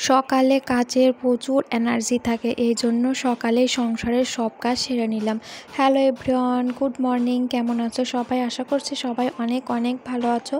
সকালে কাজের প্রচুর এনার্জি থাকে, এই জন্য সকালে সংসারের সব কাজ সেরে নিলাম। Hello everyone, good morning. কেমন আছো সবাই? আশা করছি সবাই অনেক অনেক ভালো আছো।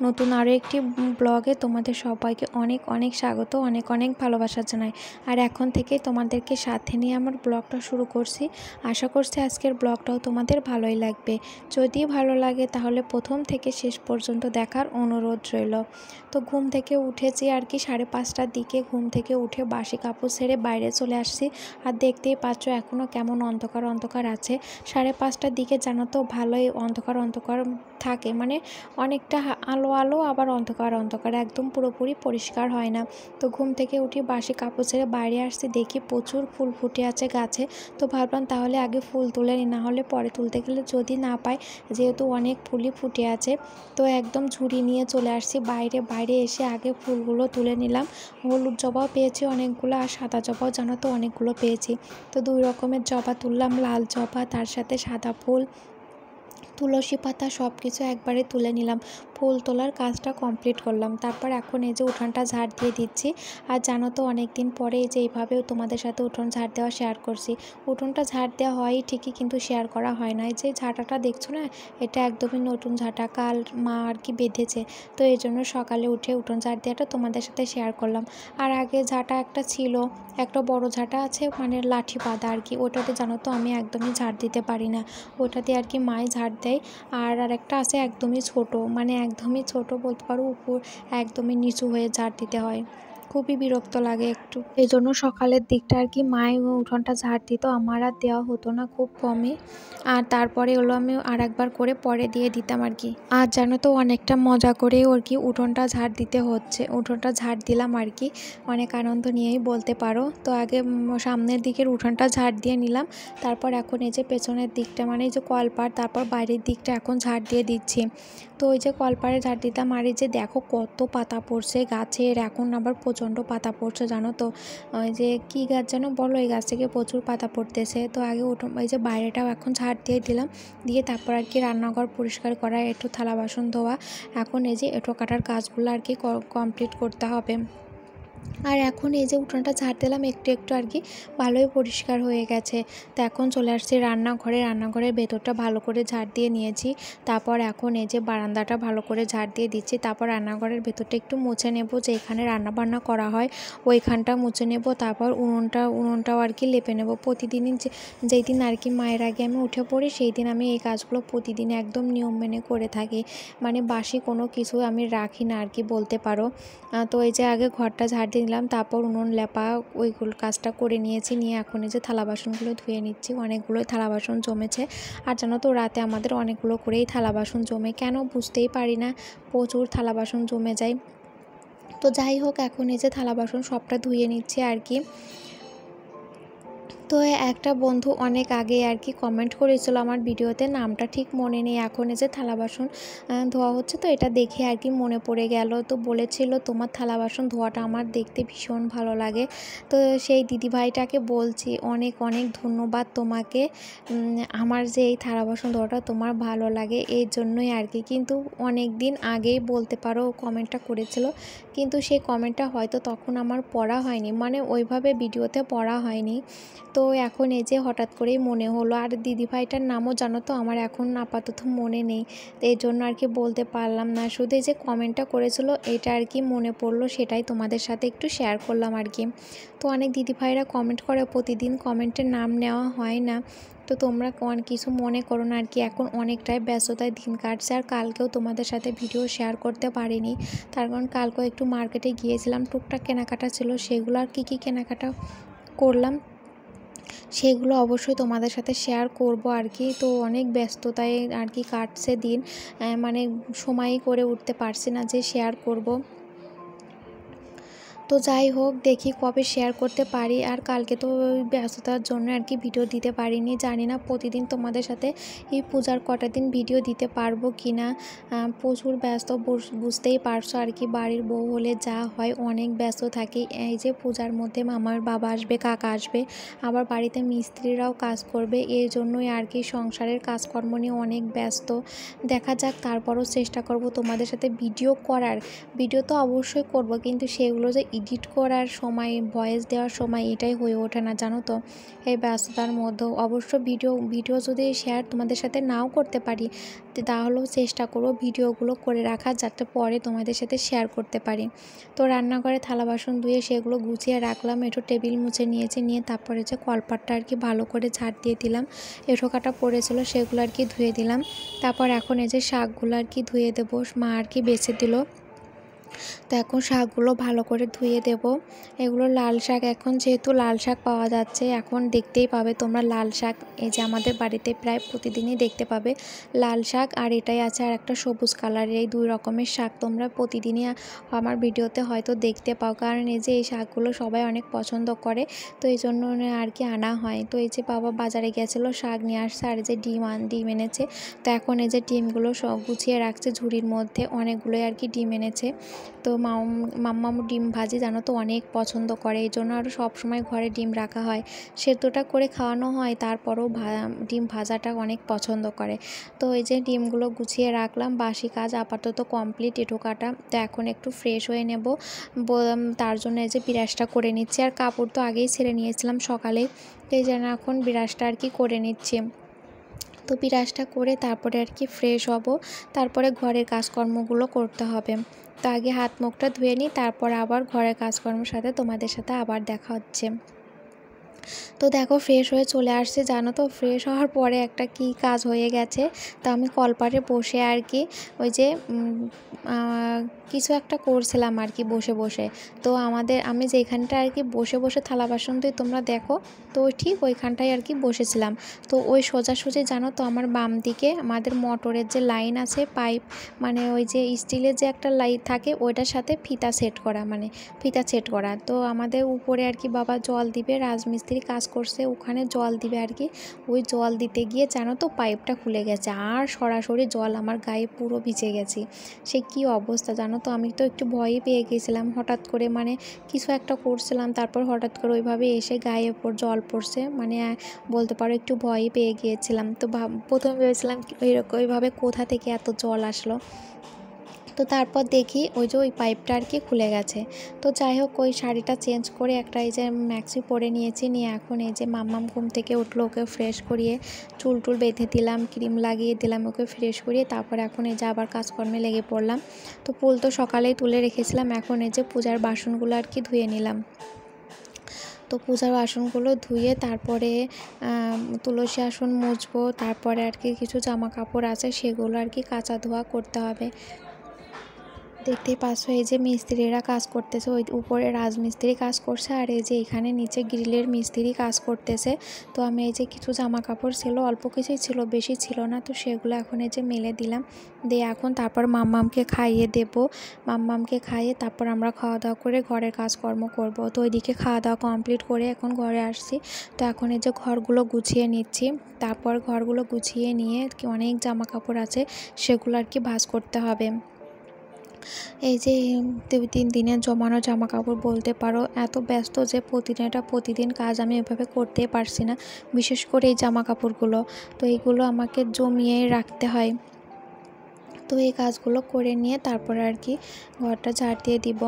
নতুন আরও একটি ব্লগে তোমাদের সবাইকে অনেক অনেক স্বাগত, অনেক অনেক ভালোবাসা জানাই। আর এখন থেকে তোমাদেরকে সাথে নিয়ে আমার ব্লগটা শুরু করছি। আশা করছি আজকের ব্লগটাও তোমাদের ভালোই লাগবে। যদি ভালো লাগে তাহলে প্রথম থেকে শেষ পর্যন্ত দেখার অনুরোধ রইল। তো ঘুম থেকে উঠেছি আর কি 5:30টার দিকে। ঘুম থেকে উঠে বাসি কাপড় ছেড়ে বাইরে চলে আসছি। আর দেখতেই পাচ্ছ এখনও কেমন অন্ধকার অন্ধকার আছে। 5:30টার দিকে জানো তো ভালোই অন্ধকার অন্ধকার থাকে, মানে অনেকটা আলো আলো আবার অন্ধকার অন্ধকার, একদম পুরোপুরি পরিষ্কার হয় না। তো ঘুম থেকে উঠে বাসি কাপড় ছেড়ে বাইরে আসছি, দেখি প্রচুর ফুল ফুটে আছে গাছে। তো ভাবলাম তাহলে আগে ফুল তুলে নিই, না হলে পরে তুলতে গেলে যদি না পাই, যেহেতু অনেক ফুলই ফুটে আছে। তো একদম ঝুড়ি নিয়ে চলে আসছি বাইরে। বাইরে এসে আগে ফুলগুলো তুলে নিলাম। হলুদ জবাও পেয়েছি অনেকগুলো, আর সাদা জবাও জানো তো অনেকগুলো পেয়েছি। তো 2 রকমের জবা তুললাম, লাল জবা তার সাথে সাদা ফুল, তুলসী পাতা সব কিছু একবারে তুলে নিলাম। ফুল তোলার কাজটা কমপ্লিট করলাম। তারপর এখন এই যে উঠানটা ঝাড় দিয়ে দিচ্ছি। আর জানো তো অনেক দিন পরে এই যে এইভাবেও তোমাদের সাথে উঠোন ঝাড় দেওয়া শেয়ার করছি। উঠোনটা ঝাড় দেওয়া হয় ঠিকই, কিন্তু শেয়ার করা হয় না। এই যে ঝাঁটাটা দেখছো না, এটা একদমই নতুন ঝাঁটা, কাল মা আর কি বেঁধেছে। তো এই জন্য সকালে উঠে উঠোন ঝাড় দেওয়াটা তোমাদের সাথে শেয়ার করলাম। আর আগে ঝাঁটা একটা ছিল, একটা বড় ঝাঁটা আছে, মানে লাঠি বাঁধা আর কি। ওটাতে জানো তো আমি একদমই ঝাড় দিতে পারি না, ওটাতে আর কি মাই ঝাড় দেয়। আর আরেকটা আছে একদমই ছোট, মানে একদমই ছোট বলতে পারো, উপর একদমই নিচু হয়ে ঝাড় দিতে হয়। খুবই বিরক্ত লাগে একটু, এই জন্য সকালের দিকটা আর কি মাই উঠোনটা ঝাড় দিত, আমার আর দেওয়া হতো না, খুব কমই। আর তারপরে হলো আমি আর একবার করে পরে দিয়ে দিতাম আর কি। আর জানো তো অনেকটা মজা করে আর কি উঠোনটা ঝাড় দিতে হচ্ছে, উঠোনটা ঝাড় দিলাম আর কি, অনেক আনন্দ নিয়েই বলতে পারো। তো আগে সামনের দিকের উঠোনটা ঝাড় দিয়ে নিলাম। তারপর এখন এই যে পেছনের দিকটা, মানে এই যে কলপাড়, তারপর বাইরের দিকটা এখন ঝাড় দিয়ে দিচ্ছি। তো ওই যে কলপাড়ে ঝাড় দিতাম। আর এই যে দেখো কত পাতা পড়ছে গাছের, এখন আবার প্রচণ্ড পাতা পড়ছে জানো তো। ওই যে কী গাছ যেন বলো, এই গাছ থেকে প্রচুর পাতা পড়তেছে। তো আগে এই যে বাইরেটাও এখন ঝাড় দিয়ে দিলাম, দিয়ে তারপর আর কি রান্নাঘর পরিষ্কার করা, একটু থালা বাসন ধোয়া, এখন এই যে এঁটো কাটার কাজগুলো আর কি কমপ্লিট করতে হবে। আর এখন এই যে উঠোনটা ঝাড় দিলাম একটু একটু আর কি, ভালোই পরিষ্কার হয়ে গেছে। তো এখন চলে আসছি রান্নাঘরে। রান্নাঘরের ভেতরটা ভালো করে ঝাড় দিয়ে নিয়েছি। তারপর এখন এই যে বারান্দাটা ভালো করে ঝাড় দিয়ে দিচ্ছি। তারপর রান্নাঘরের ভেতরটা একটু মুছে নেব, যে এখানে রান্নাবান্না করা হয় ওইখানটা মুছে নেব। তারপর উনুনটাও আর কি লেপে নেব। প্রতিদিনই যেই দিন আর কি মায়ের আগে আমি উঠে পড়ি, সেই দিন আমি এই কাজগুলো প্রতিদিন একদম নিয়ম মেনে করে থাকি, মানে বাসি কোনো কিছু আমি রাখি না আর কি বলতে পারো। তো এই যে আগে ঘরটা ঝাড় দিয়ে নিলাম, তারপর উনুন লেপা ওইগুলো কাজটা করে নিয়েছি। নিয়ে এখন এই যে থালা বাসনগুলো ধুয়ে নিচ্ছি, অনেকগুলোই থালা বাসন জমেছে। আর জানো তো রাতে আমাদের অনেকগুলো করেই থালা বাসন জমে, কেন বুঝতেই পারি না, প্রচুর থালা বাসন জমে যায়। তো যাই হোক, এখন এই যে থালা বাসন সবটা ধুয়ে নিচ্ছি আর কি। তো একটা বন্ধু অনেক আগে আর কি কমেন্ট করেছিল আমার ভিডিওতে, নামটা ঠিক মনে নেই। এখন এই যে থালা বাসন ধোয়া হচ্ছে, তো এটা দেখে আর কি মনে পড়ে গেল। তো বলেছিল তোমার থালা বাসন ধোয়াটা আমার দেখতে ভীষণ ভালো লাগে। তো সেই দিদিভাইটাকে বলছি অনেক অনেক ধন্যবাদ তোমাকে, আমার যে এই থালা বাসন ধোয়াটা তোমার ভালো লাগে এই জন্যই আর কি। কিন্তু অনেক দিন আগেই বলতে পারো কমেন্টটা করেছিল, কিন্তু সেই কমেন্টটা হয়তো তখন আমার পড়া হয়নি, মানে ওইভাবে ভিডিওতে পড়া হয়নি। তো এখন এই যে হঠাৎ করেই মনে হলো। আর দিদিভাইটার নামও জানো তো আমার এখন আপাতত মনে নেই, তো এই জন্য আর কি বলতে পারলাম না। শুধু এই যে কমেন্টটা করেছিল এটা আর কি মনে পড়লো, সেটাই তোমাদের সাথে একটু শেয়ার করলাম আর কি। তো অনেক দিদিভাইরা কমেন্ট করে, প্রতিদিন কমেন্টের নাম নেওয়া হয় না, তো তোমরা কিছু মনে করো না আর কি। এখন অনেকটাই ব্যস্ততায় দিন কাটছে, আর কালকেও তোমাদের সাথে ভিডিও শেয়ার করতে পারিনি, তার কারণ কালকেও একটু মার্কেটে গিয়েছিলাম, টুকটাক কেনাকাটা ছিল, সেগুলো আর কী কেনাকাটা করলাম সেগুলো অবশ্যই তোমাদের সাথে শেয়ার করব আর কি। তো অনেক ব্যস্ততায় আর কি কাটছে দিন, মানে সময়ই করে উঠতে পারছি না যে শেয়ার করব। তো যাই হোক, দেখি কবে শেয়ার করতে পারি। আর কালকে তো ব্যস্ততার জন্য আর কি ভিডিও দিতে পারিনি, জানি না প্রতিদিন তোমাদের সাথে এই পূজার কটা দিন ভিডিও দিতে পারবো কি না। প্রচুর ব্যস্ত, বুঝতেই পারছো আর কি, বাড়ির বউ হলে যা হয় অনেক ব্যস্ত থাকি। এই যে পূজার মধ্যে মামার বাবা আসবে, কাকা আসবে, আবার বাড়িতে মিস্ত্রিরাও কাজ করবে, এই জন্যই আর কি সংসারের কাজকর্ম নিয়ে অনেক ব্যস্ত। দেখা যাক, তারপরও চেষ্টা করব তোমাদের সাথে ভিডিও করার। ভিডিও তো অবশ্যই করব, কিন্তু সেগুলো যে এডিট করার সময়, ভয়েস দেওয়ার সময় এটাই হয়ে ওঠে না, জানো তো। এই ব্যস্ততার মধ্যেও অবশ্য ভিডিও যদি শেয়ার তোমাদের সাথে নাও করতে পারি, তাহলেও চেষ্টা করব ভিডিওগুলো করে রাখার, যাতে পরে তোমাদের সাথে শেয়ার করতে পারি। তো রান্নাঘরে থালা বাসন ধুয়ে সেগুলো গুছিয়ে রাখলাম, একটু টেবিল মুছে নিয়েছি, নিয়ে তারপরে যে কলপাটটা আর কি ভালো করে ঝাড় দিয়ে দিলাম, এঁঠো কাটা পড়েছিল সেগুলো আর কি ধুয়ে দিলাম। তারপর এখন এই যে শাকগুলো আর কি ধুয়ে দেবো, মা আর কি বেছে দিল। তো এখন শাকগুলো ভালো করে ধুয়ে দেব। এগুলো লাল শাক, এখন যেহেতু লাল শাক পাওয়া যাচ্ছে, এখন দেখতেই পাবে তোমরা লাল শাক, এই যে আমাদের বাড়িতে প্রায় প্রতিদিনই দেখতে পাবে লাল শাক, আর এটাই আছে আর একটা সবুজ কালারের, এই 2 রকমের শাক তোমরা প্রতিদিনই আমার ভিডিওতে হয়তো দেখতে পাও। কারণ এই যে এই শাকগুলো সবাই অনেক পছন্দ করে, তো এই জন্য আর কি আনা হয়। তো এই যে বাবা বাজারে গেছিলো, শাক নিয়ে আসছে, আর এই যে ডিম এনেছে। তো এখন এই যে ডিমগুলো সব গুছিয়ে রাখছে ঝুড়ির মধ্যে, অনেকগুলোই আর কি ডিম এনেছে। তো মাম্মাম ডিম ভাজি জানো তো অনেক পছন্দ করে, এই জন্য আরও সবসময় ঘরে ডিম রাখা হয়, সেদ্ধটা করে খাওয়ানো হয়, তারপরেও ডিম ভাজাটা অনেক পছন্দ করে। তো এই যে ডিমগুলো গুছিয়ে রাখলাম, বাসি কাজ আপাতত কমপ্লিট, এঁঠো কাটা। তো এখন একটু ফ্রেশ হয়ে নেব, তার জন্য এই যে বিরাজটা করে নিচ্ছি, আর কাপড় তো আগেই ছেড়ে নিয়েছিলাম সকালে, তো এই জন্য এখন বিরাজটা আর কি করে নিচ্ছি। তো বিরাজটা করে তারপরে আর কি ফ্রেশ হব, তারপরে ঘরের কাজকর্মগুলো করতে হবে। তো আগে হাত মুখটা ধুয়ে নিই, তারপর আবার ঘরের কাজকর্মের সাথে তোমাদের সাথে আবার দেখা হচ্ছে। তো দেখো ফ্রেশ হয়ে চলে আসছে, জানো তো ফ্রেশ হওয়ার পরে একটা কি কাজ হয়ে গেছে। তো আমি কলপারে বসে আর কি ওই যে কিছু একটা করছিলাম আর কি বসে বসে। তো আমি যেখানটা আর কি বসে বসে থালা বাসন ধুই তোমরা দেখো, তো ঠিক ওইখানটায় আর কি বসেছিলাম। তো ওই সোজাসুজি জানো তো আমার বাম দিকে আমাদের মোটরের যে লাইন আছে, পাইপ, মানে ওই যে স্টিলের যে একটা লাইন থাকে, ওইটার সাথে ফিতা সেট করা। তো আমাদের উপরে আর কি বাবা জল দিবে, রাজমিস্ত্রি কাজ করছে, ওখানে জল দিবে আর কি। ওই জল দিতে গিয়ে জানো তো পাইপটা খুলে গেছে, আর সরাসরি জল আমার গায়ে পুরো ভিজে গেছি। সে কি অবস্থা জানো তো, আমি তো একটু ভয়ই পেয়ে গেছিলাম, হঠাৎ করে মানে কিছু একটা করছিলাম, তারপর হঠাৎ করে ওইভাবে এসে গায়ে ওপর জল পড়ছে, মানে বলতে পারো একটু ভয়ই পেয়ে গিয়েছিলাম। তো প্রথমে ভেবেছিলাম এরকম এইভাবে কোথা থেকে এত জল আসলো। তো তারপর দেখি ওই যে ওই পাইপটা আর কি খুলে গেছে। তো যাই হোক, ওই শাড়িটা চেঞ্জ করে একটা এই যে ম্যাক্সি পরে নিয়েছি, নিয়ে এখন এই যে মাম্মাম ঘুম থেকে উঠলো, ওকে ফ্রেশ করিয়ে চুল বেঁধে দিলাম, ক্রিম লাগিয়ে দিলাম, ওকে ফ্রেশ করিয়ে তারপর এখন এই যে আবার কাজকর্মে লেগে পড়লাম। তো ফুল তো সকালেই তুলে রেখেছিলাম, এখন এই যে পূজার বাসনগুলো আর কি ধুয়ে নিলাম। তো পূজার বাসনগুলো ধুয়ে তারপরে তুলসী আসন মুছবো, তারপরে আর কি কিছু জামা কাপড় আছে সেগুলো আর কি কাচা ধোয়া করতে হবে। দেখতেই পাচ্ছ এই যে মিস্ত্রিরা কাজ করতেছে, ওই উপরে রাজমিস্ত্রি কাজ করছে, আর এই যে এখানে নিচে গ্রিলের মিস্ত্রি কাজ করতেছে। তো আমি এই যে কিছু জামা কাপড় ছিল, অল্প কিছুই ছিল, বেশি ছিল না, তো সেগুলো এখন এই যে মেলে দিলাম, দিয়ে এখন তারপর মাম্মামকে খাইয়ে দেব। মাম্মামকে খাইয়ে তারপর আমরা খাওয়া দাওয়া করে ঘরের কাজকর্ম করব। তো ওইদিকে খাওয়া দাওয়া কমপ্লিট করে এখন ঘরে আসছি। তো এখন এই যে ঘরগুলো গুছিয়ে নিচ্ছি, তারপর ঘরগুলো গুছিয়ে নিয়ে অনেক জামা কাপড় আছে সেগুলো আর কি ভাঁজ করতে হবে। এই যে 2-3 দিনের জমানো জামা কাপড় বলতে পারো, এত ব্যস্ত যে প্রতিদিন কাজ আমি এভাবে করতেই পারছি না, বিশেষ করে এই জামা কাপড়গুলো। তো এইগুলো আমাকে জমিয়ে রাখতে হয়। তো এই কাজগুলো করে নিয়ে তারপরে আর কি ঘরটা ঝাড় দিয়ে দিব।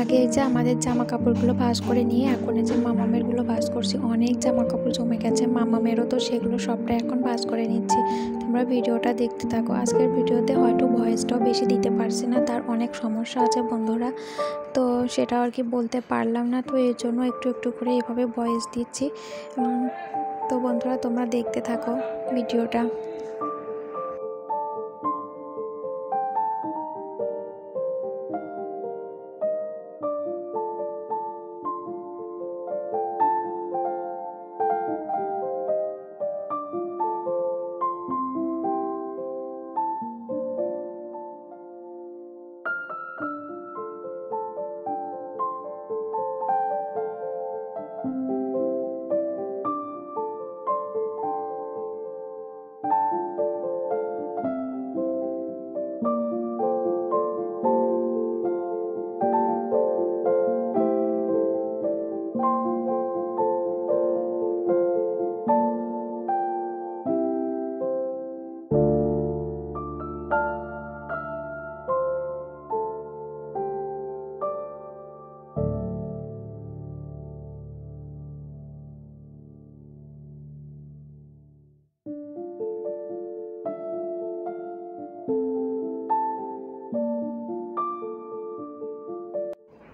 আগে এই যে আমাদের জামা কাপড়গুলো ভাঁজ করে নিয়ে এখন এই যে মামামেরগুলো ভাঁজ করছি। অনেক জামা কাপড় জমে গেছে মামামেরও, তো সেগুলো সবটা এখন ভাঁজ করে নিচ্ছি। তোমরা ভিডিওটা দেখতে থাকো। আজকের ভিডিওতে হয়তো ভয়েসটাও বেশি দিতে পারছি না, তার অনেক সমস্যা আছে বন্ধুরা, তো সেটা আর কি বলতে পারলাম না, তো এর জন্য একটু একটু করে এভাবে ভয়েস দিচ্ছি। তো বন্ধুরা তোমরা দেখতে থাকো ভিডিওটা।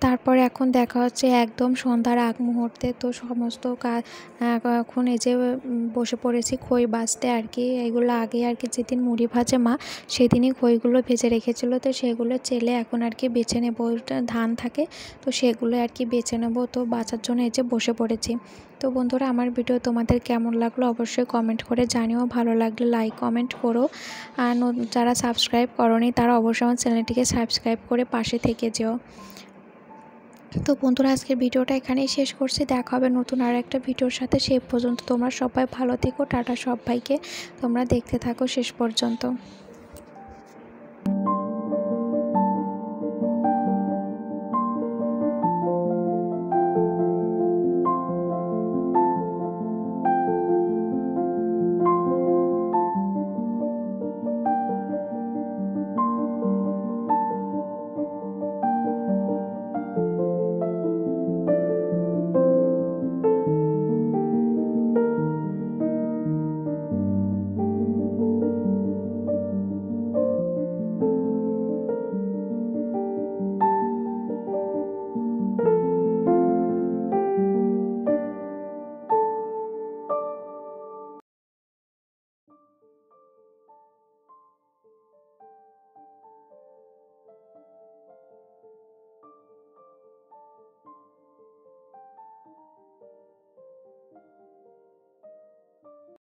তারপরে এখন দেখা হচ্ছে একদম সন্ধ্যার আগ মুহূর্তে, তো সমস্ত কাজ এখন এই যে বসে পড়েছি খই ভাজতে আর কি। এইগুলো আগে আর কি যেদিন মুড়ি ভাজে মা সেদিনই খইগুলো ভেজে রেখেছিলো, তো সেগুলো চেলে এখন আর কি বেছে নেব। ধান থাকে তো সেগুলো আর কি বেছে নেব, তো বাছার জন্য এই যে বসে পড়েছি। তো বন্ধুরা আমার ভিডিও তোমাদের কেমন লাগলো অবশ্যই কমেন্ট করে জানিও, ভালো লাগলে লাইক কমেন্ট করো, আর যারা সাবস্ক্রাইব করোনি তারা অবশ্যই আমার চ্যানেলটিকে সাবস্ক্রাইব করে পাশে থেকে যেও। তো বন্ধুরা আজকের ভিডিওটা এখানেই শেষ করছি, দেখা হবে নতুন আর একটা ভিডিওর সাথে। সেই পর্যন্ত তোমরা সবাই ভালো থেকো, টাটা সবাইকে, তোমরা দেখতে থাকো শেষ পর্যন্ত।